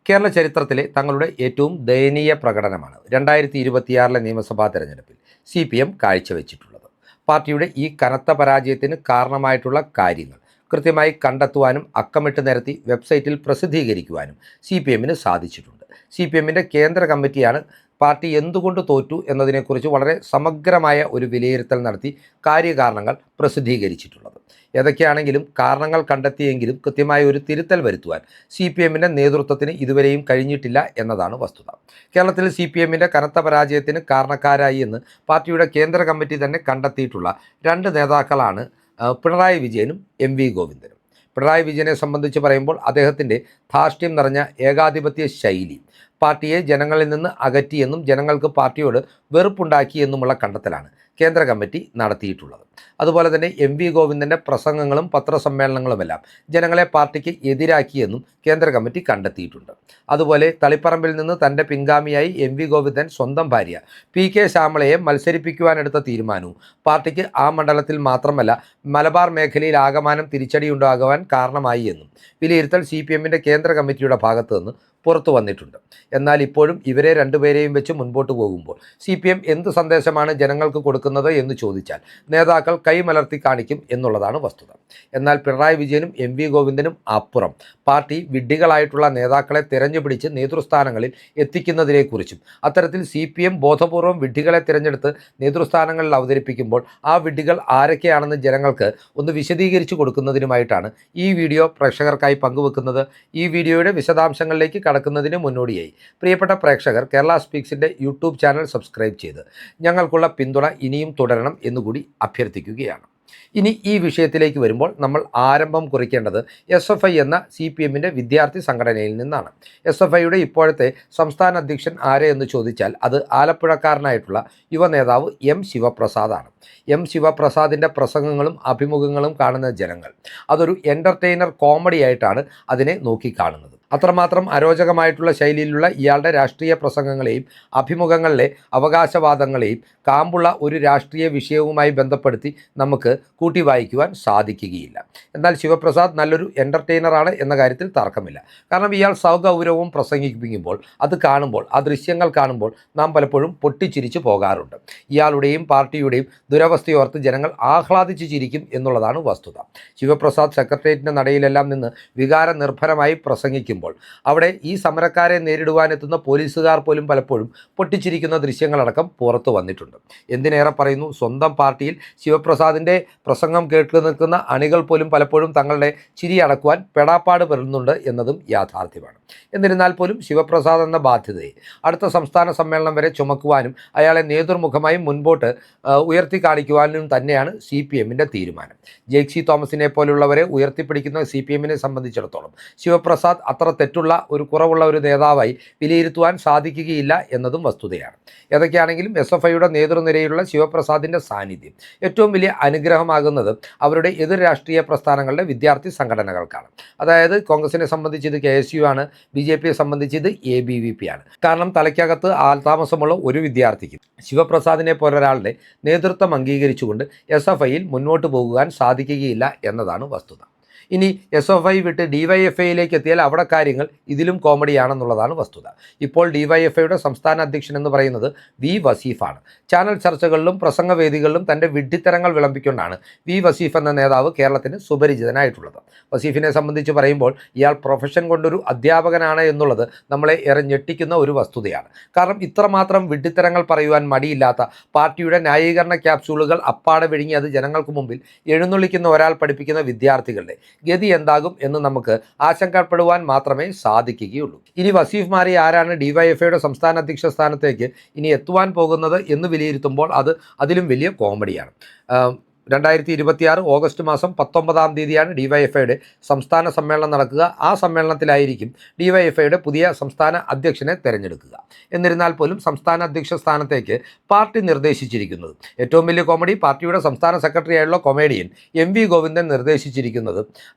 കേരള ചരിത്രത്തിലെ തങ്ങളുടെ ഏറ്റവും ദയനീയ പ്രകടനമാണ് 2026 നിയമസഭാ തെരഞ്ഞെടുപ്പിൽ CPM കാഴ്ചവെച്ചിട്ടുള്ളത്. പാർട്ടിയുടെ ഈ കനത്ത പരാജയത്തിന് കാരണമായിട്ടുള്ള കാര്യങ്ങൾ കൃത്യമായി കണ്ടെത്തുവാനും അക്കമിട്ട് നിരത്തി വെബ്സൈറ്റിൽ പ്രസിദ്ധീകരിക്കുവാനും CPMന് സാധിച്ചിട്ടുണ്ട്. CPMൻ്റെ കേന്ദ്ര കമ്മിറ്റിയാണ് പാർട്ടി എന്തുകൊണ്ട് തോറ്റു എന്നതിനെക്കുറിച്ച് വളരെ സമഗ്രമായ ഒരു വിലയിരുത്തൽ നടത്തി കാര്യകാരണങ്ങൾ പ്രസിദ്ധീകരിച്ചിട്ടുള്ളത്. ഏതൊക്കെയാണെങ്കിലും കാരണങ്ങൾ കണ്ടെത്തിയെങ്കിലും കൃത്യമായ ഒരു തിരുത്തൽ വരുത്തുവാൻ CPMൻ്റെ നേതൃത്വത്തിന് ഇതുവരെയും കഴിഞ്ഞിട്ടില്ല എന്നതാണ് വസ്തുത. കേരളത്തിൽ CPMൻ്റെ കനത്ത പരാജയത്തിന് കാരണക്കാരായി എന്ന് പാർട്ടിയുടെ കേന്ദ്ര കമ്മിറ്റി തന്നെ കണ്ടെത്തിയിട്ടുള്ള രണ്ട് നേതാക്കളാണ് പിണറായി വിജയനും MV ഗോവിന്ദനും. പിണറായി വിജയനെ സംബന്ധിച്ച് പറയുമ്പോൾ അദ്ദേഹത്തിൻ്റെ ധാർഷ്ട്യം നിറഞ്ഞ ഏകാധിപത്യ ശൈലി പാർട്ടിയെ ജനങ്ങളിൽ നിന്ന് അകറ്റിയെന്നും ജനങ്ങൾക്ക് പാർട്ടിയോട് വെറുപ്പുണ്ടാക്കിയെന്നുമുള്ള കണ്ടെത്തലാണ് കേന്ദ്ര കമ്മിറ്റി നടത്തിയിട്ടുള്ളത്. അതുപോലെ തന്നെ MV ഗോവിന്ദൻ്റെ പ്രസംഗങ്ങളും പത്രസമ്മേളനങ്ങളുമെല്ലാം ജനങ്ങളെ പാർട്ടിക്ക് എതിരാക്കിയെന്നും കേന്ദ്ര കമ്മിറ്റി കണ്ടെത്തിയിട്ടുണ്ട്. അതുപോലെ തളിപ്പറമ്പിൽ നിന്ന് തൻ്റെ പിൻഗാമിയായി MV ഗോവിന്ദൻ സ്വന്തം ഭാര്യ PK ശ്യാമളയെ മത്സരിപ്പിക്കുവാനെടുത്ത തീരുമാനവും പാർട്ടിക്ക് ആ മണ്ഡലത്തിൽ മാത്രമല്ല മലബാർ മേഖലയിൽ ആകമാനം തിരിച്ചടിയുണ്ടാകുവാൻ കാരണമായി എന്നും വിലയിരുത്തൽ CPMൻ്റെ കേന്ദ്ര കമ്മിറ്റിയുടെ ഭാഗത്തു നിന്ന് പുറത്തു വന്നിട്ടുണ്ട്. എന്നാൽ ഇപ്പോഴും ഇവരെ രണ്ടുപേരെയും വെച്ച് മുൻപോട്ട് പോകുമ്പോൾ CPM എന്ത് സന്ദേശമാണ് ജനങ്ങൾക്ക് കൊടുക്കുന്നത് എന്ന് ചോദിച്ചാൽ നേതാക്കൾ കൈമലർത്തി കാണിക്കും എന്നുള്ളതാണ് വസ്തുത. എന്നാൽ പിണറായി വിജയനും MV ഗോവിന്ദനും അപ്പുറം പാർട്ടി വിഡ്ഢികളായിട്ടുള്ള നേതാക്കളെ തിരഞ്ഞുപിടിച്ച് നേതൃസ്ഥാനങ്ങളിൽ എത്തിക്കുന്നതിനെക്കുറിച്ചും അത്തരത്തിൽ CPM ബോധപൂർവം വിഡ്ഢികളെ തിരഞ്ഞെടുത്ത് നേതൃസ്ഥാനങ്ങളിൽ അവതരിപ്പിക്കുമ്പോൾ ആ വിഡ്ഢികൾ ആരൊക്കെയാണെന്ന് ജനങ്ങൾക്ക് ഒന്ന് വിശദീകരിച്ചു കൊടുക്കുന്നതിനുമായിട്ടാണ് ഈ വീഡിയോ പ്രേക്ഷകർക്കായി പങ്കുവെക്കുന്നത്. ഈ വീഡിയോയുടെ വിശദാംശങ്ങളിലേക്ക് കടക്കുന്നതിന് മുന്നോടിയായി പ്രിയപ്പെട്ട പ്രേക്ഷകർ കേരള സ്പീക്സിൻ്റെ യൂട്യൂബ് ചാനൽ സബ്സ്ക്രൈബ് ചെയ്ത് ഞങ്ങൾക്കുള്ള പിന്തുണ ഇനിയും തുടരണം എന്നുകൂടി അഭ്യർത്ഥിക്കുകയാണ്. ഇനി ഈ വിഷയത്തിലേക്ക് വരുമ്പോൾ നമ്മൾ ആരംഭം കുറിക്കേണ്ടത് SFI എന്ന CPMൻ്റെ വിദ്യാർത്ഥി സംഘടനയിൽ നിന്നാണ്. SFIയുടെ ഇപ്പോഴത്തെ സംസ്ഥാന അധ്യക്ഷൻ ആരെ എന്ന് ചോദിച്ചാൽ അത് ആലപ്പുഴക്കാരനായിട്ടുള്ള യുവ നേതാവ് M ശിവപ്രസാദാണ്. M ശിവപ്രസാദിൻ്റെ പ്രസംഗങ്ങളും അഭിമുഖങ്ങളും കാണുന്ന ജനങ്ങൾ അതൊരു എൻ്റർടൈനർ കോമഡി ആയിട്ടാണ് അതിനെ നോക്കിക്കാണുന്നത്. അത്രമാത്രം അരോചകമായിട്ടുള്ള ശൈലിയിലുള്ള ഇയാളുടെ രാഷ്ട്രീയ പ്രസംഗങ്ങളെയും അഭിമുഖങ്ങളിലെ അവകാശവാദങ്ങളെയും കാമ്പുള്ള ഒരു രാഷ്ട്രീയ വിഷയവുമായി ബന്ധപ്പെടുത്തി നമുക്ക് കൂട്ടി വായിക്കുവാൻ സാധിക്കുകയില്ല. എന്നാൽ ശിവപ്രസാദ് നല്ലൊരു എൻ്റർടൈനറാണ് എന്ന കാര്യത്തിൽ തർക്കമില്ല. കാരണം ഇയാൾ സൗഗൗരവവും പ്രസംഗിപ്പിക്കുമ്പോൾ അത് കാണുമ്പോൾ ആ ദൃശ്യങ്ങൾ കാണുമ്പോൾ നാം പലപ്പോഴും പൊട്ടിച്ചിരിച്ചു പോകാറുണ്ട്. ഇയാളുടെയും പാർട്ടിയുടെയും ദുരവസ്ഥയോർത്ത് ജനങ്ങൾ ആഹ്ലാദിച്ചു ചിരിക്കും എന്നുള്ളതാണ് വസ്തുത. ശിവപ്രസാദ് സെക്രട്ടേറിയറ്റിൻ്റെ നടയിലെല്ലാം നിന്ന് വികാര നിർഭരമായി പ്രസംഗിക്കും അവിടെ ഈ സമരക്കാരെ നേരിടുവാനെത്തുന്ന പോലീസുകാർ പോലും പലപ്പോഴും പൊട്ടിച്ചിരിക്കുന്ന ദൃശ്യങ്ങളടക്കം പുറത്തു വന്നിട്ടുണ്ട്. എന്തിനേറെ പറയുന്നു, സ്വന്തം പാർട്ടിയിൽ ശിവപ്രസാദിൻ്റെ പ്രസംഗം കേട്ടു നിൽക്കുന്ന അണികൾ പോലും പലപ്പോഴും തങ്ങളുടെ ചിരി അടക്കുവാൻ പെടാപ്പാട് പെടുന്നുണ്ട് എന്നതും യാഥാർത്ഥ്യമാണ്. എന്നിരുന്നാൽ പോലും ശിവപ്രസാദ് എന്ന ബാധ്യതയെ അടുത്ത സംസ്ഥാന സമ്മേളനം വരെ ചുമക്കുവാനും അയാളെ നേതൃമുഖമായി മുൻപോട്ട് ഉയർത്തി കാണിക്കുവാനും തന്നെയാണ് CPMൻ്റെ തീരുമാനം. ജെയ്സി തോമസിനെ പോലുള്ളവരെ ഉയർത്തിപ്പിടിക്കുന്ന CPMനെ സംബന്ധിച്ചിടത്തോളം ശിവപ്രസാദ് അത്ര തെറ്റുള്ള ഒരു കുറവുള്ള ഒരു നേതാവായി വിലയിരുത്തുവാൻ സാധിക്കുകയില്ല എന്നതും വസ്തുതയാണ്. ഏതൊക്കെയാണെങ്കിലും SFIയുടെ നേതൃനിരയിലുള്ള ശിവപ്രസാദിൻ്റെ സാന്നിധ്യം ഏറ്റവും വലിയ അനുഗ്രഹമാകുന്നത് അവരുടെ എതിർ രാഷ്ട്രീയ പ്രസ്ഥാനങ്ങളുടെ വിദ്യാർത്ഥി സംഘടനകൾക്കാണ്. അതായത് കോൺഗ്രസിനെ സംബന്ധിച്ച് ഇത് KSU ആണ്, BJPയെ സംബന്ധിച്ച് ഇത് ABVP ആണ്. കാരണം തലയ്ക്കകത്ത് ആൾതാമസമുള്ള ഒരു വിദ്യാർത്ഥിക്കും ശിവപ്രസാദിനെ പോലൊരാളുടെ നേതൃത്വം അംഗീകരിച്ചുകൊണ്ട് SFIയിൽ മുന്നോട്ട് പോകുവാൻ സാധിക്കുകയില്ല എന്നതാണ് വസ്തുത. ഇനി SFI വിട്ട് DYFIയിലേക്ക് എത്തിയാൽ അവിടെ കാര്യങ്ങൾ ഇതിലും കോമഡിയാണെന്നുള്ളതാണ് വസ്തുത. ഇപ്പോൾ DYFIയുടെ സംസ്ഥാന അധ്യക്ഷൻ എന്ന് പറയുന്നത് V വസീഫാണ്. ചാനൽ ചർച്ചകളിലും പ്രസംഗവേദികളിലും തൻ്റെ വിഡ്ഢിത്തരങ്ങൾ വിളമ്പിക്കൊണ്ടാണ് V വസീഫ് എന്ന നേതാവ് കേരളത്തിന് സുപരിചിതനായിട്ടുള്ളത്. വസീഫിനെ സംബന്ധിച്ച് പറയുമ്പോൾ ഇയാൾ പ്രൊഫഷൻ കൊണ്ടൊരു അധ്യാപകനാണ് എന്നുള്ളത് നമ്മളെ ഏറെ ഞെട്ടിക്കുന്ന ഒരു വസ്തുതയാണ്. കാരണം ഇത്രമാത്രം വിഡ്ഢിത്തരങ്ങൾ പറയുവാൻ മടിയില്ലാത്ത പാർട്ടിയുടെ ന്യായീകരണ ക്യാപ്സ്യൂളുകൾ അപ്പാടെ വിഴുങ്ങി അത് ജനങ്ങൾക്ക് മുമ്പിൽ എഴുന്നള്ളിക്കുന്ന ഒരാൾ പഠിപ്പിക്കുന്ന വിദ്യാർത്ഥികളുടെ ഗതി എന്താകും എന്ന് നമുക്ക് ആശങ്കപ്പെടുവാൻ മാത്രമേ സാധിക്കുകയുള്ളൂ. ഇനി വസീഫ് മാറി ആരാണ് DYFIയുടെ സംസ്ഥാന അധ്യക്ഷ സ്ഥാനത്തേക്ക് ഇനി എത്തുവാൻ പോകുന്നത് എന്ന് വിലയിരുത്തുമ്പോൾ അതിലും വലിയ കോമഡിയാണ്. 2026 ഓഗസ്റ്റ് മാസം 19-ാം തീയതിയാണ് DYFIയുടെ സംസ്ഥാന സമ്മേളനം നടക്കുക. ആ സമ്മേളനത്തിലായിരിക്കും DYFIയുടെ പുതിയ സംസ്ഥാന അധ്യക്ഷനെ തിരഞ്ഞെടുക്കുക. എന്നിരുന്നാൽ പോലും സംസ്ഥാന അധ്യക്ഷ സ്ഥാനത്തേക്ക് പാർട്ടി നിർദ്ദേശിച്ചിരിക്കുന്നത് ഏറ്റവും വലിയ കോമഡി, പാർട്ടിയുടെ സംസ്ഥാന സെക്രട്ടറി ആയിട്ടുള്ള കൊമേഡിയൻ MV ഗോവിന്ദൻ നിർദ്ദേശിച്ചിരിക്കുന്നത്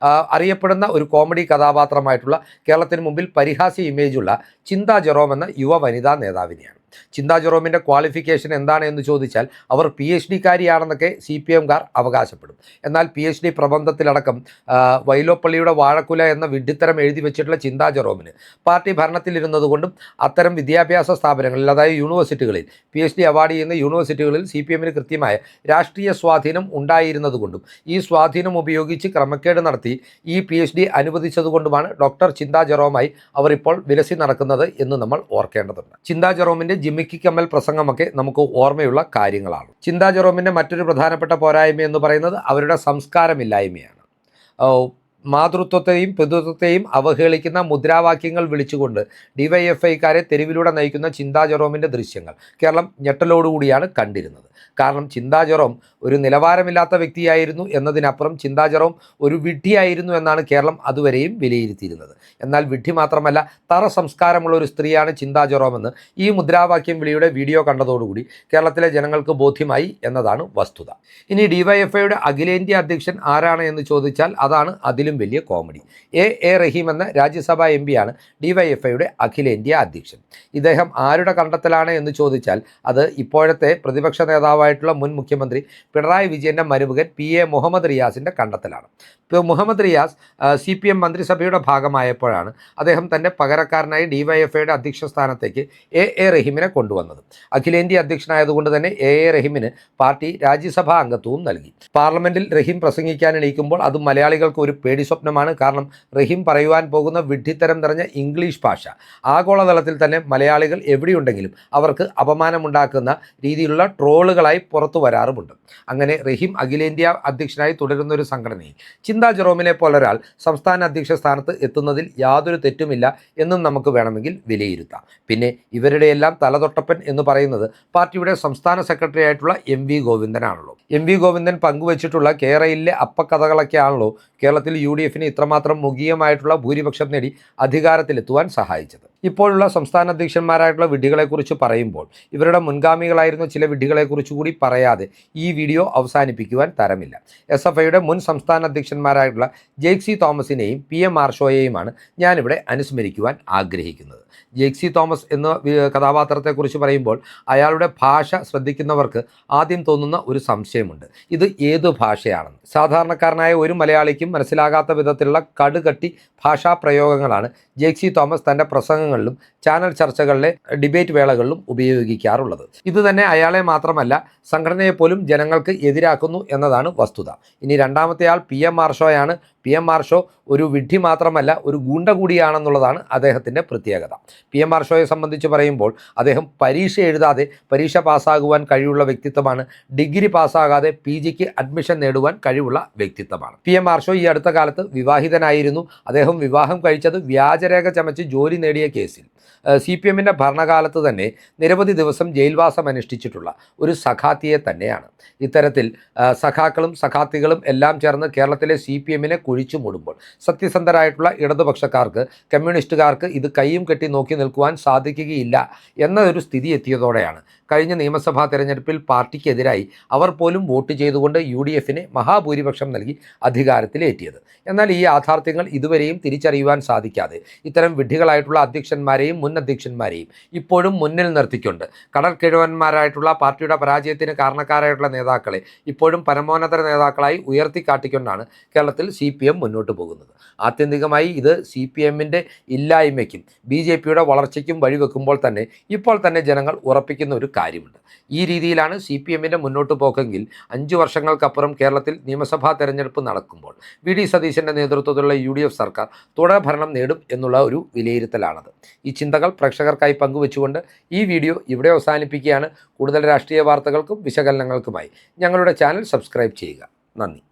അറിയപ്പെടുന്ന ഒരു കോമഡി കഥാപാത്രമായിട്ടുള്ള കേരളത്തിന് മുമ്പിൽ പരിഹാസ്യ ഇമേജുള്ള ചിന്താ ജെറോം എന്ന യുവ വനിതാ നേതാവിനെയാണ്. ചിന്താ ജെറോമിൻ്റെ ക്വാളിഫിക്കേഷൻ എന്താണ് എന്ന് ചോദിച്ചാൽ അവർ PhD കാരിയാണെന്നൊക്കെ CPM അവകാശപ്പെടും. എന്നാൽ PhD പ്രബന്ധത്തിലടക്കം വൈലോപ്പള്ളിയുടെ വാഴക്കുല എന്ന വിഡ്ഢിത്തരം എഴുതി വെച്ചിട്ടുള്ള ചിന്താ ജെറോമിന് പാർട്ടി ഭരണത്തിലിരുന്നതുകൊണ്ടും അത്തരം വിദ്യാഭ്യാസ സ്ഥാപനങ്ങളിൽ, അതായത് യൂണിവേഴ്സിറ്റികളിൽ, PhD അവാർഡ് ചെയ്യുന്ന യൂണിവേഴ്സിറ്റികളിൽ CPM കൃത്യമായ രാഷ്ട്രീയ സ്വാധീനം ഉണ്ടായിരുന്നതുകൊണ്ടും ഈ സ്വാധീനം ഉപയോഗിച്ച് ക്രമക്കേട് നടത്തി ഈ PhD അനുവദിച്ചതുകൊണ്ടുമാണ് ഡോക്ടർ ചിന്താ ജെറോമായി അവർ ഇപ്പോൾ വിലസി നടക്കുന്നത് എന്ന് നമ്മൾ ഓർക്കേണ്ടതുണ്ട്. ചിന്താ ജെറോമിൻ്റെ ജിമ്മിക്കി കമ്മൽ പ്രസംഗമൊക്കെ നമുക്ക് ഓർമ്മയുള്ള കാര്യങ്ങളാണ്. ചിന്താ ജെറോമിൻ്റെ മറ്റൊരു പ്രധാനപ്പെട്ട പോരായ്മ എന്ന് പറയുന്നത് അവരുടെ സംസ്കാരമില്ലായ്മയാണ്. മാതൃത്വത്തെയും പിതൃത്വത്തെയും അവഹേളിക്കുന്ന മുദ്രാവാക്യങ്ങൾ വിളിച്ചുകൊണ്ട് DYFIക്കാരെ തെരുവിലൂടെ നയിക്കുന്ന ചിന്താ ജെറോമിൻ്റെ ദൃശ്യങ്ങൾ കേരളം ഞെട്ടലോടുകൂടിയാണ് കണ്ടിരുന്നത്. കാരണം ചിന്താ ജെറോം ഒരു നിലവാരമില്ലാത്ത വ്യക്തിയായിരുന്നു എന്നതിനപ്പുറം ചിന്താ ജെറോം ഒരു വിഡ്ഢിയായിരുന്നു എന്നാണ് കേരളം അതുവരെയും വിലയിരുത്തിയിരുന്നത്. എന്നാൽ വിഡ്ഢി മാത്രമല്ല, തറ സംസ്കാരമുള്ള ഒരു സ്ത്രീയാണ് ചിന്താ ജെറോമെന്ന് ഈ മുദ്രാവാക്യം വിളിയുടെ വീഡിയോ കണ്ടതോടുകൂടി കേരളത്തിലെ ജനങ്ങൾക്ക് ബോധ്യമായി എന്നതാണ് വസ്തുത. ഇനി DYFIയുടെ അഖിലേന്ത്യാ അധ്യക്ഷൻ ആരാണ് എന്ന് ചോദിച്ചാൽ അതാണ് അതിലും വലിയ കോമഡി. A റഹീം എന്ന രാജ്യസഭാ MP ആണ് DYFIയുടെ അഖിലേന്ത്യാ അധ്യക്ഷൻ. ഇദ്ദേഹം ആരുടെ കണ്ടെത്തലാണ് എന്ന് ചോദിച്ചാൽ അത് ഇപ്പോഴത്തെ പ്രതിപക്ഷ നേതാവായിട്ടുള്ള മുൻ മുഖ്യമന്ത്രി പിണറായി വിജയൻ്റെ മരുമകൻ PA മുഹമ്മദ് റിയാസിൻ്റെ കണ്ടെത്തലാണ്. മുഹമ്മദ് റിയാസ് CPM മന്ത്രിസഭയുടെ ഭാഗമായപ്പോഴാണ് അദ്ദേഹം തൻ്റെ പകരക്കാരനായി DYFIയുടെ അധ്യക്ഷ സ്ഥാനത്തേക്ക് A റഹീമിനെ കൊണ്ടുവന്നത്. അഖിലേന്ത്യാ അധ്യക്ഷനായതുകൊണ്ട് തന്നെ A റഹീമിന് പാർട്ടി രാജ്യസഭാ അംഗത്വവും നൽകി. പാർലമെൻറ്റിൽ റഹീം പ്രസംഗിക്കാൻ എണീക്കുമ്പോൾ അത് മലയാളികൾക്ക് ഒരു പേടി സ്വപ്നമാണ്. കാരണം റഹീം പറയുവാൻ പോകുന്ന വിഡ്ഢിത്തരം നിറഞ്ഞ ഇംഗ്ലീഷ് ഭാഷ ആഗോളതലത്തിൽ തന്നെ മലയാളികൾ എവിടെയുണ്ടെങ്കിലും അവർക്ക് അപമാനമുണ്ടാക്കുന്ന രീതിയിലുള്ള ട്രോളുകളായി പുറത്തു വരാറുമുണ്ട്. അങ്ങനെ റഹീം അഖിലേന്ത്യാ അധ്യക്ഷനായി തുടരുന്ന ഒരു സംഘടനയിൽ ചിന്താ ജെറോമിനെ പോലൊരാൾ സംസ്ഥാന അധ്യക്ഷ സ്ഥാനത്ത് എത്തുന്നതിൽ യാതൊരു തെറ്റുമില്ല എന്നും നമുക്ക് വേണമെങ്കിൽ വിലയിരുത്താം. പിന്നെ ഇവരുടെയെല്ലാം തലതൊട്ടപ്പൻ എന്ന് പറയുന്നത് പാർട്ടിയുടെ സംസ്ഥാന സെക്രട്ടറി ആയിട്ടുള്ള MV ഗോവിന്ദനാണല്ലോ. MV ഗോവിന്ദൻ പങ്കുവച്ചിട്ടുള്ള കേരളയിലെ അപ്പക്കഥകളൊക്കെയാണല്ലോ കേരളത്തിൽ UDFന് ഇത്രമാത്രം മുഖീയമായിട്ടുള്ള ഭൂരിപക്ഷം നേടി അധികാരത്തിലെത്തുവാൻ സഹായിച്ചത്. ഇപ്പോഴുള്ള സംസ്ഥാന അധ്യക്ഷന്മാരായിട്ടുള്ള വിഡ്ഢികളെക്കുറിച്ച് പറയുമ്പോൾ ഇവരുടെ മുൻഗാമികളായിരുന്ന ചില വിഡ്ഢികളെക്കുറിച്ച് കൂടി പറയാതെ ഈ വീഡിയോ അവസാനിപ്പിക്കുവാൻ തരമില്ല. SFIയുടെ മുൻ സംസ്ഥാന അധ്യക്ഷന്മാരായിട്ടുള്ള ജെയ്ക്സി തോമസിനെയും PM മാർഷോയെയുമാണ് ഞാനിവിടെ അനുസ്മരിക്കുവാൻ ആഗ്രഹിക്കുന്നത്. ജെയ്ക്സി തോമസ് എന്ന കഥാപാത്രത്തെക്കുറിച്ച് പറയുമ്പോൾ അയാളുടെ ഭാഷ ശ്രദ്ധിക്കുന്നവർക്ക് ആദ്യം തോന്നുന്ന ഒരു സംശയമുണ്ട്, ഇത് ഏത് ഭാഷയാണെന്ന്. സാധാരണക്കാരനായ ഒരു മലയാളിക്കും മനസ്സിലാകാത്ത വിധത്തിലുള്ള കടുകട്ടി ഭാഷാ പ്രയോഗങ്ങളാണ് ജെയ്ക്സി തോമസ് തൻ്റെ പ്രസംഗങ്ങളിലും ചാനൽ ചർച്ചകളിലെ ഡിബേറ്റ് വേളകളിലും ഉപയോഗിക്കാറുള്ളത്. ഇത് തന്നെ അയാളെ മാത്രമല്ല സംഘടനയെപ്പോലും ജനങ്ങൾക്ക് എതിരാക്കുന്നു എന്നതാണ് വസ്തുത. ഇനി രണ്ടാമത്തെ ആൾ PM മാർഷോയാണ്. PM മാർഷോ ഒരു വിഡ്ഢി മാത്രമല്ല, ഒരു ഗുണ്ട കൂടിയാണെന്നുള്ളതാണ് അദ്ദേഹത്തിൻ്റെ പ്രത്യേകത. PM മാർഷോയെ സംബന്ധിച്ച് പറയുമ്പോൾ അദ്ദേഹം പരീക്ഷ എഴുതാതെ പരീക്ഷ പാസ്സാകുവാൻ കഴിവുള്ള വ്യക്തിത്വമാണ്. ഡിഗ്രി പാസ്സാകാതെ PGക്ക് അഡ്മിഷൻ നേടുവാൻ കഴിവുള്ള വ്യക്തിത്വമാണ്. PM മാർഷോ ഈ അടുത്ത കാലത്ത് വിവാഹിതനായിരുന്നു. അദ്ദേഹം വിവാഹം കഴിച്ചത് വ്യാജരേഖ ചമച്ച് ജോലി നേടിയ കേസിൽ CPMൻ്റെ ഭരണകാലത്ത് തന്നെ നിരവധി ദിവസം ജയിൽവാസം അനുഷ്ഠിച്ചിട്ടുള്ള ഒരു സഖാത്തിയെ തന്നെയാണ്. ഇത്തരത്തിൽ സഖാക്കളും സഖാത്തികളും എല്ലാം ചേർന്ന് കേരളത്തിലെ CPMനെ കുഴിച്ചു മൂടുമ്പോൾ സത്യസന്ധരായിട്ടുള്ള ഇടതുപക്ഷക്കാർക്ക്, കമ്മ്യൂണിസ്റ്റുകാർക്ക് ഇത് കയ്യും കെട്ടി നോക്കി നിൽക്കുവാൻ സാധിക്കുകയില്ല എന്നൊരു സ്ഥിതി എത്തിയതോടെയാണ് കഴിഞ്ഞ നിയമസഭാ തെരഞ്ഞെടുപ്പിൽ പാർട്ടിക്കെതിരായി അവർ പോലും വോട്ട് ചെയ്തുകൊണ്ട് UDFന് മഹാഭൂരിപക്ഷം നൽകി അധികാരത്തിലേറ്റിയത്. എന്നാൽ ഈ യാഥാർത്ഥ്യങ്ങൾ ഇതുവരെയും തിരിച്ചറിയുവാൻ സാധിക്കാതെ ഇത്തരം വിഡ്ഢികളായിട്ടുള്ള അധ്യക്ഷന്മാരെയും മുൻ അധ്യക്ഷന്മാരെയും ഇപ്പോഴും മുന്നിൽ നിർത്തിക്കൊണ്ട് കടൽക്കിഴവന്മാരായിട്ടുള്ള പാർട്ടിയുടെ പരാജയത്തിന് കാരണക്കാരായിട്ടുള്ള നേതാക്കളെ ഇപ്പോഴും പരമോന്നത നേതാക്കളായി ഉയർത്തിക്കാട്ടിക്കൊണ്ടാണ് കേരളത്തിൽ CPM മുന്നോട്ട് പോകുന്നത്. ആത്യന്തികമായി ഇത് CPMൻ്റെ ഇല്ലായ്മയ്ക്കും BJPയുടെ വളർച്ചയ്ക്കും വഴിവെക്കുമ്പോൾ തന്നെ ഇപ്പോൾ തന്നെ ജനങ്ങൾ ഉറപ്പിക്കുന്ന ഒരു കാര്യമുണ്ട്. ഈ രീതിയിലാണ് CPMൻ്റെ മുന്നോട്ട് പോക്കെങ്കിൽ 5 വർഷങ്ങൾക്കപ്പുറം കേരളത്തിൽ നിയമസഭാ തെരഞ്ഞെടുപ്പ് നടക്കുമ്പോൾ VD സതീശൻ്റെ നേതൃത്വത്തിലുള്ള UDF സർക്കാർ തുടർഭരണം നേടും എന്നുള്ള ഒരു വിലയിരുത്തലാണത്. ഈ ചിന്തകൾ പ്രേക്ഷകർക്കായി പങ്കുവെച്ചുകൊണ്ട് ഈ വീഡിയോ ഇവിടെ അവസാനിപ്പിക്കുകയാണ്. കൂടുതൽ രാഷ്ട്രീയ വാർത്തകൾക്കും വിശകലനങ്ങൾക്കുമായി ഞങ്ങളുടെ ചാനൽ സബ്സ്ക്രൈബ് ചെയ്യുക. നന്ദി.